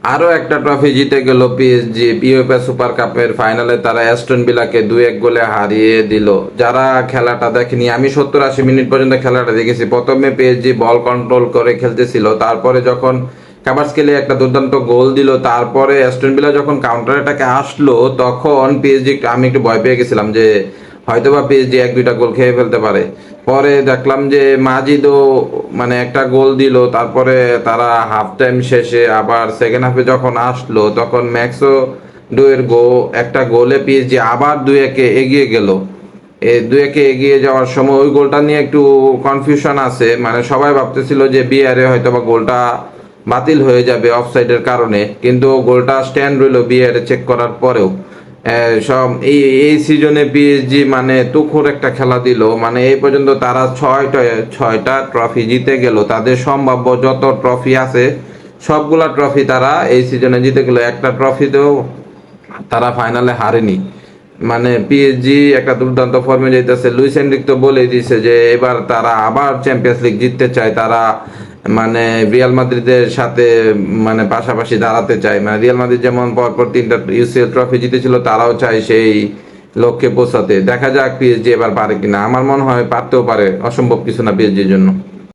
আরো একটা ট্রফি জিতে গেল পিএসজি। ইউএফএ সুপার কাপের ফাইনালে তারা অ্যাস্টন ভিলাকে 2-1 গোলে হারিয়ে দিল। যারা খেলাটা দেখেনি, আমি 70-80 মিনিট পর্যন্ত খেলাটা দেখেছি। প্রথমে পিএসজি বল কন্ট্রোল করে খেলতেছিল, তারপরে যখন কাভার্টসকেলি একটা দুর্দান্ত গোল দিল, তারপরে অ্যাস্টন ভিলা যখন কাউন্টার অ্যাটাকে আসলো, তখন পিএসজি আমি একটু ভয় পেয়ে গেছিলাম যে হয়তোবা পিএসজি 1-2টা গোল খেয়ে ফেলতে পারে। পরে দেখলাম যে মাজিদও মানে একটা গোল দিল, তারপরে তারা হাফ টাইম শেষে আবার সেকেন্ড হাফে যখন আসলো, তখন ম্যাক্সও ডুয়ের একটা গোলে পিএসজি আবার 2-1 এগিয়ে গেল। এই 2-1 এগিয়ে যাওয়ার সময় ওই গোলটা নিয়ে একটু কনফিউশন আছে, মানে সবাই ভাবতেছিল যে বিআরে হয়তোবা গোলটা বাতিল হয়ে যাবে অফসাইডের কারণে, কিন্তু গোলটা স্ট্যান্ড রইল বিআরে চেক করার পরেও। সব এই এই সিজনে পিএসজি মানে তুখোড় একটা খেলা দিল, মানে এই পর্যন্ত তারা ছয়টা ট্রফি জিতে গেল। তাদের সম্ভাব্য যত ট্রফি আছে সবগুলা ট্রফি তারা এই সিজনে জিতে গেল, একটা ট্রফিতেও তারা ফাইনালে হারেনি। মানে পিএসজি একটা দুর্দান্ত ফর্মে যাইতেছে। লুইস এনরিক তো বলেই দিয়েছে যে এবার তারা আবার চ্যাম্পিয়ন্স লিগ জিততে চায়। তারা মানে রিয়াল মাদ্রিদের সাথে মানে পাশাপাশি দাঁড়াতে চায়। মানে রিয়াল মাদ্রিদ যেমন পরপর 3টা ইউসিএল ট্রফি জিতেছিল, তারাও চায় সেই লক্ষ্যে পৌঁছাতে। দেখা যাক পিএসজি এবার পারে কিনা। আমার মনে হয় পারতেও পারে, অসম্ভব কিছু না পিএসজির জন্য।